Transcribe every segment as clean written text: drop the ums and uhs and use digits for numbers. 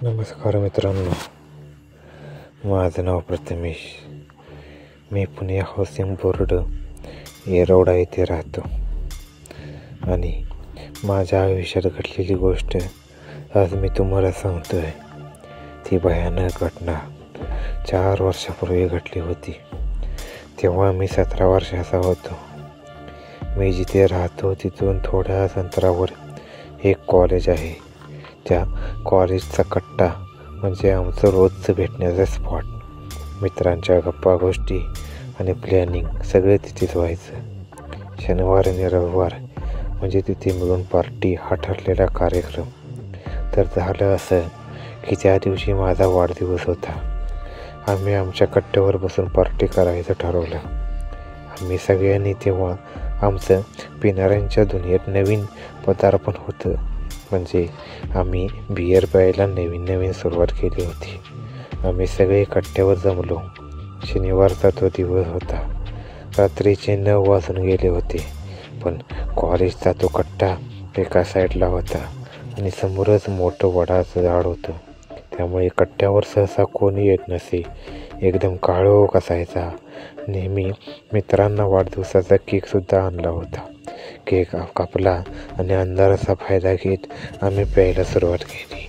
नमस्कार मित्रांनो, माझं नाव प्रथमेश. मी पुणे हाऊसिंग बोर्ड येरवडा येथे राहतो आणि माझ्या आयुष्यात घडलेली गोष्ट आज मी तुम्हाला सांगतो आहे. ती भयानक घटना 4 वर्षापूर्वी घडली होती. तेव्हा मी 17 वर्षाचा होतो. मी जिथे राहतो तिथून थोड्याच अंतरावर एक कॉलेज आहे. त्या कॉलेजचा कट्टा म्हणजे आमचं रोजचं भेटण्याचा स्पॉट. मित्रांच्या गप्पा गोष्टी आणि प्लॅनिंग सगळे तिथेच व्हायचं. शनिवार आणि रविवार म्हणजे तिथे मिळून पार्टी हा ठरलेला कार्यक्रम. तर झालं असं की त्या दिवशी माझा वाढदिवस होता. आम्ही आमच्या कट्ट्यावर बसून पार्टी करायचं ठरवलं. आम्ही सगळ्यांनी तेव्हा आमचं पिणाऱ्यांच्या दुनियेत नवीन पदार्पण होतं. म्हणजे आम्ही बिअर प्यायला नवीन सुरुवात केली होती. आम्ही सगळे कट्ट्यावर जमलो. शनिवारचा तो दिवस होता. रात्रीचे 9 वाजून गेले होते. पण कॉलेजचा तो कट्टा एका साईडला होता आणि समोरच मोठं वडाचं झाड होतं. त्यामुळे कट्ट्यावर सहसा कोणी येत नसे. एकदम काळोख असायचा. नेहमी मित्रांना वाढदिवसाचा केकसुद्धा आणला होता. केक कापला आणि अंधाराचा फायदा घेत आम्ही प्यायला सुरुवात केली.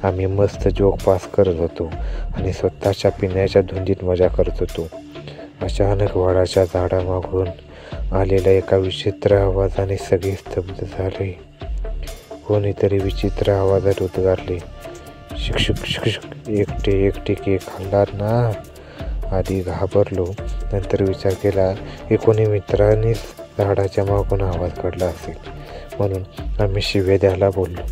आम्ही मस्त जोक पास करत होतो आणि स्वतःच्या पिण्याच्या धुंदीत मजा करत होतो. अचानक वडाच्या झाडामागून आलेल्या एका विचित्र आवाजाने सगळे स्तब्ध झाले. कोणीतरी विचित्र आवाजात उद्गारले, शुक शुक शुक शुक, एकटे केक खाल्लात ना. आधी घाबरलो, नंतर विचार केला की कोणी मित्रांनीच झाडाच्या मागून आवाज काढला असेल, म्हणून आम्ही शिव्या द्यायला बोललो.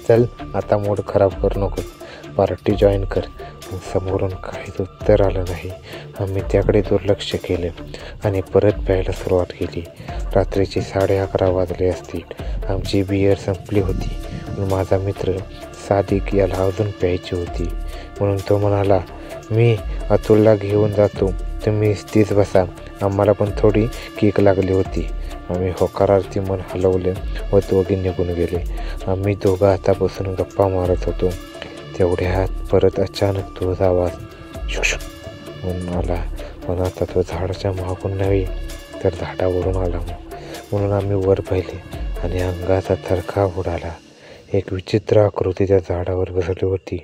चल आता मूड खराब करू नको, पार्टी जॉईन कर. समोरून काहीच उत्तर आलं नाही. आम्ही त्याकडे दुर्लक्ष केलं आणि परत प्यायला सुरुवात केली. रात्रीचे 11:30 वाजले असतील. आमची बिअर संपली होती. पण माझा मित्र सादिक याला अजून प्यायची होती, म्हणून तो म्हणाला, मी अतुलला घेऊन जातो, तुम्ही तीच बसा, आम्हाला पण थोडी केक लागली होती. आम्ही होकारार्थी मन हलवलं व दोघे निघून गेले. आम्ही दोघं आता बसून गप्पा मारत होतो. तेवढ्यात परत अचानक तोच आवाज शुक शुक म्हणून आला. पण आता तो झाडाच्या मागून नव्हे तर झाडावरून आला. म्हणून आम्ही वर पाहिले आणि अंगाचा थरकाप उडाला. एक विचित्र आकृती त्या झाडावर बसली होती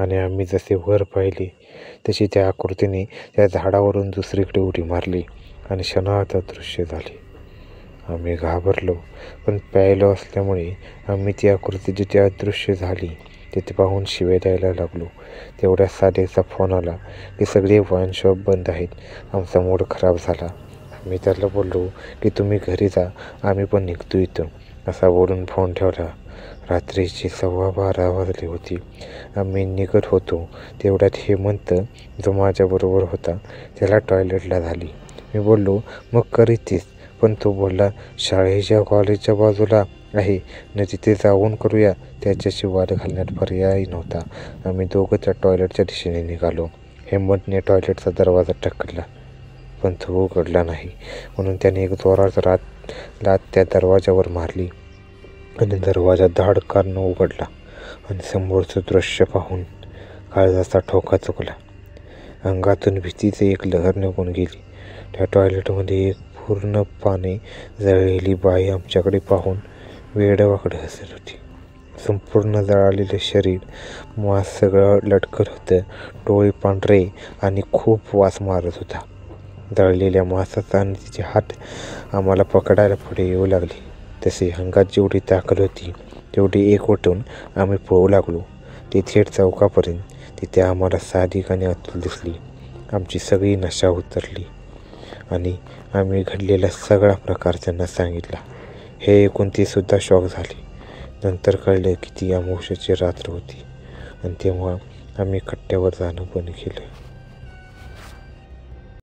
आणि आम्ही जसे वर पाहिले तशी त्या आकृतीने त्या झाडावरून दुसरीकडे उडी मारली आणि क्षणात अदृश्य झाली. आम्ही घाबरलो, पण प्यायलो असल्यामुळे आम्ही ती आकृती जिथे अदृश्य झाली तिथे पाहून शिव्या द्यायला लागलो. तेवढ्यात सादिकचा फोन आला की सगळे वाईन शॉप बंद आहेत. आमचा मूड खराब झाला. आम्ही त्याला बोललो की तुम्ही घरी जा, आम्ही पण निघतो इथं, असा बोलून फोन ठेवला. रात्रीची 12:15 वाजली होती. आम्ही निघत होतो. तेवढ्यात हेमंत जो माझ्याबरोबर होता त्याला टॉयलेटला झाली. मी बोललो, मग करीतीस? पण तो बोलला, शाळेच्या कॉलेजच्या बाजूला आहे न, तिथे जाऊन करूया. त्याच्याशी वाद घालण्यात पर्याय नव्हता. आम्ही दोघं त्या टॉयलेटच्या दिशेने निघालो. हेमंतने टॉयलेटचा दरवाजा ठोकला, पण तो उघडला नाही. म्हणून त्याने एक जोरात लाथ त्या दरवाजावर मारली आणि दरवाजा धाडकानं उघडला आणि समोरचं दृश्य पाहून काळजाचा ठोका चुकला. अंगातून भीतीची एक लहर निघून गेली. त्या टॉयलेटमध्ये एक पूर्ण पाने जळलेली बाई आमच्याकडे पाहून वेडवाकडे हसत होती. संपूर्ण जळालेले शरीर, मांस सगळं लटकत होतं. डोळे पांढरे आणि खूप वास मारत होता. जळलेल्या मांसाचा आणि तिचे हात आम्हाला पकडायला पुढे येऊ लागले. तसे अंगात जेवढी ताकद होती तेवढी एकवटून आम्ही पळू लागलो. ते थेट चौकापर्यंत. तिथे आम्हाला सादिक आणि अतुल दिसली. आमची सगळी नशा उतरली आणि आम्ही घडलेला सगळा प्रकार त्यांना सांगितला. हे ऐकून ती सुद्धा शॉक झाली. नंतर कळलं की ती अमावस्येची रात्र होती आणि तेव्हा आम्ही कट्ट्यावर जाणं बंद केलं.